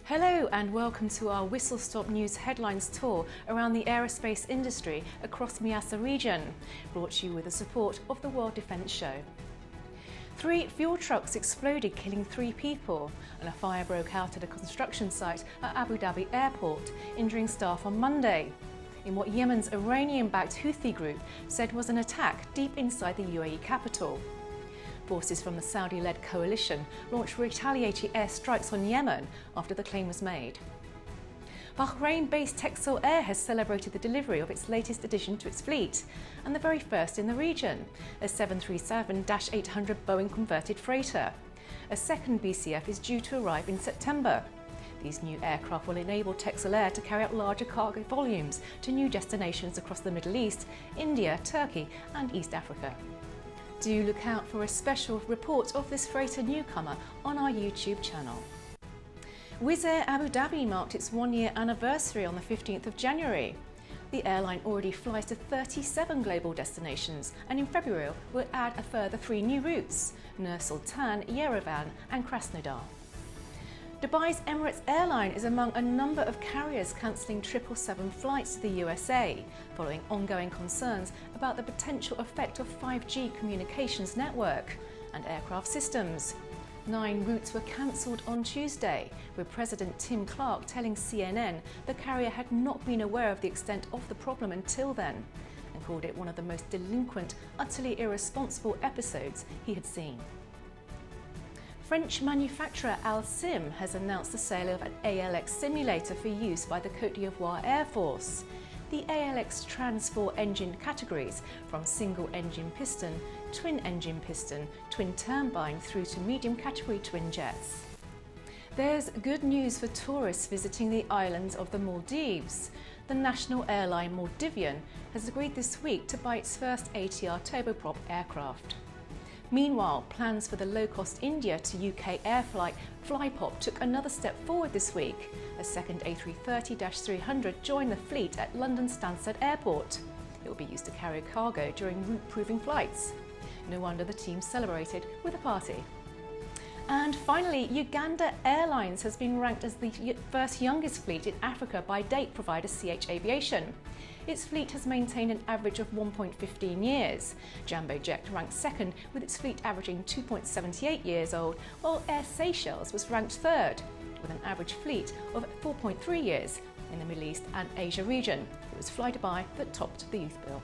Hello and welcome to our Whistle Stop News headlines tour around the aerospace industry across MEASA region, brought to you with the support of the World Defence Show. 3 fuel trucks exploded, killing 3 people, and a fire broke out at a construction site at Abu Dhabi airport, injuring staff on Monday, in what Yemen's Iranian-backed Houthi group said was an attack deep inside the UAE capital. Forces from the Saudi-led coalition launched retaliatory airstrikes on Yemen after the claim was made. Bahrain-based Texel Air has celebrated the delivery of its latest addition to its fleet, and the very first in the region, a 737-800 Boeing converted freighter. A second BCF is due to arrive in September. These new aircraft will enable Texel Air to carry out larger cargo volumes to new destinations across the Middle East, India, Turkey and East Africa. Do look out for a special report of this freighter newcomer on our YouTube channel. Wizz Air Abu Dhabi marked its 1-year anniversary on the 15th of January. The airline already flies to 37 global destinations, and in February will add a further 3 new routes: Nur Sultan, Yerevan and Krasnodar. Dubai's Emirates airline is among a number of carriers cancelling 777 flights to the USA, following ongoing concerns about the potential effect of 5G communications network and aircraft systems. 9 routes were cancelled on Tuesday, with President Tim Clark telling CNN the carrier had not been aware of the extent of the problem until then, and called it one of the most delinquent, utterly irresponsible episodes he had seen. French manufacturer Alcim has announced the sale of an ALX simulator for use by the Côte d'Ivoire Air Force. The ALX trans 4 engine categories, from single engine piston, twin engine piston, twin turbine through to medium category twin jets. There's good news for tourists visiting the islands of the Maldives. The national airline Maldivian has agreed this week to buy its first ATR turboprop aircraft. Meanwhile, plans for the low-cost India to UK air flight Flypop took another step forward this week. A second A330-300 joined the fleet at London Stansted Airport. It will be used to carry cargo during route-proving flights. No wonder the team celebrated with a party. And finally, Uganda Airlines has been ranked as the first youngest fleet in Africa by date provider CH Aviation. Its fleet has maintained an average of 1.15 years. Jambo Jet ranked second with its fleet averaging 2.78 years old, while Air Seychelles was ranked third with an average fleet of 4.3 years in the Middle East and Asia region. It was Flydubai that topped the youth bill.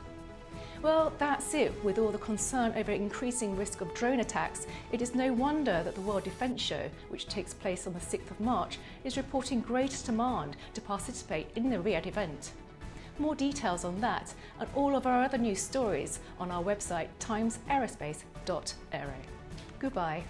Well, that's it. With all the concern over increasing risk of drone attacks, it is no wonder that the World Defence Show, which takes place on the 6th of March, is reporting great demand to participate in the Riyadh event. More details on that and all of our other news stories on our website timesaerospace.aero. Goodbye.